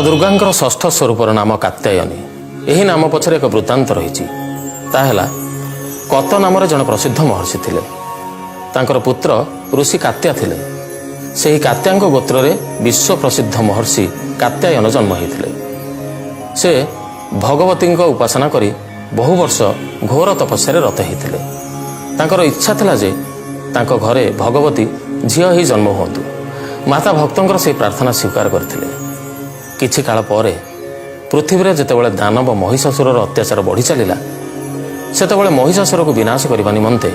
ଦୁର୍ଗାଙ୍କର ଷଷ୍ଠ ସ୍ୱରୂପର ନାମ କାତ୍ୟାୟନୀ। ଏହି ନାମ ପଛରେ ଏକ ବୃତ୍ତାନ୍ତ ରହିଛି। ତାହା ହେଲା, କତ ନାମରେ ଜଣେ ପ୍ରସିଦ୍ଧ ମହର୍ଷି ଥିଲେ। ତାଙ୍କର ପୁତ୍ର ଋଷି କାତ୍ୟା ଥିଲେ। ସେହି କାତ୍ୟାଙ୍କ ଗୋତ୍ରରେ ବିଶ୍ୱ ପ୍ରସିଦ୍ଧ ମହର୍ଷି କାତ୍ୟାୟନ ଜନ୍ମ ହୋଇଥିଲେ। ସେ ଭଗବତୀଙ୍କ ଉପାସନା କରି ବହୁ ବର୍ଷ ଘୋର ତପସ୍ୟାରେ ରତ ହୋଇଥିଲେ। ତାଙ୍କର ଇଚ୍ଛା ଥିଲା ଯେ ତାଙ୍କ ଘରେ ଭଗବତୀ ଝିଅ ହିଁ ଜନ୍ମ ହୁଅନ୍ତୁ। ମାତା ଭକ୍ତଙ୍କର ସେହି ପ୍ରାର୍ଥନା ସ୍ୱୀକାର କରିଥିଲେ। କିଛି କାଳ ପରେ ପୃଥିବୀରେ ଯେତେବେଳେ ଦାନବ ମହିଷାସୁରର ଅତ୍ୟାଚାର ବଢ଼ି ଚାଲିଲା, ସେତେବେଳେ ମହିଷାସୁରକୁ ବିନାଶ କରିବା ନିମନ୍ତେ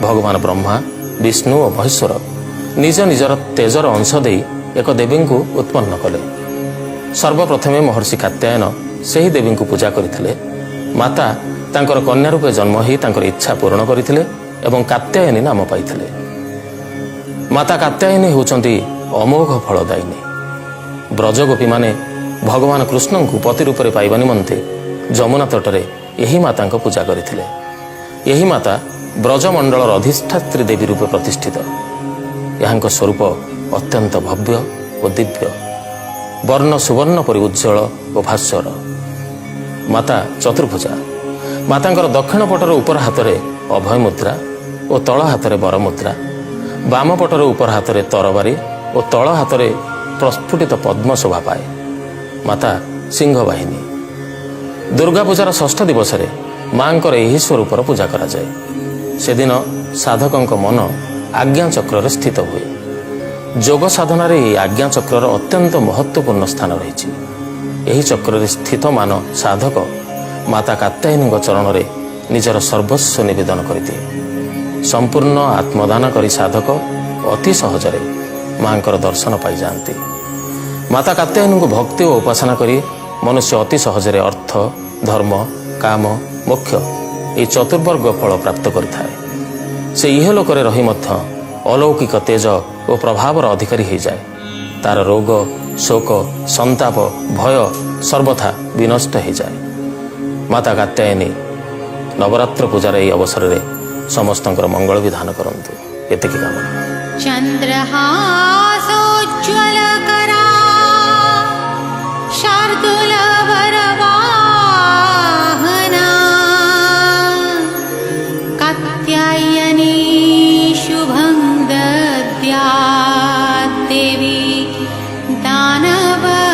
ଭଗବାନ ବ୍ରହ୍ମା, ବିଷ୍ଣୁ ଓ ମହେଶ୍ୱର ନିଜ ନିଜର ତେଜର ଅଂଶ ଦେଇ ଏକ ଦେବୀଙ୍କୁ ଉତ୍ପନ୍ନ କଲେ। ସର୍ବପ୍ରଥମେ ମହର୍ଷି କାତ୍ୟାୟନ ସେହି ଦେବୀଙ୍କୁ ପୂଜା କରିଥିଲେ। ମାତା ତାଙ୍କର କନ୍ୟା ରୂପେ ଜନ୍ମ ହୋଇ ତାଙ୍କର ଇଚ୍ଛା ପୂରଣ କରିଥିଲେ ଏବଂ କାତ୍ୟାୟନୀ ନାମ ପାଇଥିଲେ। ମାତା କାତ୍ୟାୟନୀ ହେଉଛନ୍ତି ଅମୋଘ ଫଳଦାୟିନୀ। ବ୍ରଜଗୋପୀମାନେ ଭଗବାନ କୃଷ୍ଣଙ୍କୁ ପତି ରୂପରେ ପାଇବା ନିମନ୍ତେ ଯମୁନା ତଟରେ ଏହି ମାତାଙ୍କ ପୂଜା କରିଥିଲେ। ଏହି ମାତା ବ୍ରଜମଣ୍ଡଳର ଅଧିଷ୍ଠାତ୍ରୀ ଦେବୀ ରୂପେ ପ୍ରତିଷ୍ଠିତ। ଏହାଙ୍କ ସ୍ୱରୂପ ଅତ୍ୟନ୍ତ ଭବ୍ୟ ଓ ଦିବ୍ୟ, ବର୍ଣ୍ଣ ସୁବର୍ଣ୍ଣ ପରି ଉଜ୍ଜ୍ୱଳ ଓ ଭାସ୍ୱର। ମାତା ଚତୁର୍ଭୁଜା। ମାତାଙ୍କର ଦକ୍ଷିଣ ପଟର ଉପର ହାତରେ ଅଭୟ ମୁଦ୍ରା ଓ ତଳ ହାତରେ ବର ମୁଦ୍ରା, ବାମ ପଟର ଉପର ହାତରେ ତରବାରୀ ଓ ତଳ ହାତରେ ପ୍ରସ୍ଫୁଟିତ ପଦ୍ମ ଶୋଭା ପାଏ। ମାତା ସିଂହ ବାହିନୀ। ଦୁର୍ଗା ପୂଜାର ଷଷ୍ଠ ଦିବସରେ ମାଙ୍କର ଏହି ସ୍ୱରୂପର ପୂଜା କରାଯାଏ। ସେଦିନ ସାଧକଙ୍କ ମନ ଆଜ୍ଞା ଚକ୍ରରେ ସ୍ଥିତ ହୁଏ। ଯୋଗ ସାଧନାରେ ଏହି ଆଜ୍ଞା ଚକ୍ରର ଅତ୍ୟନ୍ତ ମହତ୍ତ୍ୱପୂର୍ଣ୍ଣ ସ୍ଥାନ ରହିଛି। ଏହି ଚକ୍ରରେ ସ୍ଥିତ ମାନ ସାଧକ ମାତା କାତ୍ୟାୟନୀଙ୍କ ଚରଣରେ ନିଜର ସର୍ବସ୍ୱ ନିବେଦନ କରିଦିଏ। ସମ୍ପୂର୍ଣ୍ଣ ଆତ୍ମଦାନ କରି ସାଧକ ଅତି ସହଜରେ ମାଙ୍କର ଦର୍ଶନ ପାଇଯାଆନ୍ତି। ମାତା କାତ୍ୟାୟନୀଙ୍କୁ ଭକ୍ତି ଓ ଉପାସନା କରି ମନୁଷ୍ୟ ଅତି ସହଜରେ ଅର୍ଥ, ଧର୍ମ, କାମ, ମୋକ୍ଷ ଏହି ଚତୁର୍ବର୍ଗ ଫଳ ପ୍ରାପ୍ତ କରିଥାଏ। ସେ ଇହଲୋକରେ ରହି ମଧ୍ୟ ଅଲୌକିକ ତେଜ ଓ ପ୍ରଭାବର ଅଧିକାରୀ ହୋଇଯାଏ। ତାର ରୋଗ, ଶୋକ, ସନ୍ତାପ, ଭୟ ସର୍ବଥା ବିନଷ୍ଟ ହୋଇଯାଏ। ମାତା କାତ୍ୟାୟନୀ ନବରାତ୍ର ପୂଜାର ଏହି ଅବସରରେ ସମସ୍ତଙ୍କର ମଙ୍ଗଳ ବିଧାନ କରନ୍ତୁ, ଏତିକି କାମନା। ଚନ୍ଦ୍ରହାସୋଜ୍ଜ୍ୱଳକରା ଶାର୍ଦୂଳବରବାହନା କାତ୍ୟାୟନୀ ଶୁଭଂ ଦଦ୍ୟାତ୍ ଦେବୀ ଦାନବଘାତିନୀ।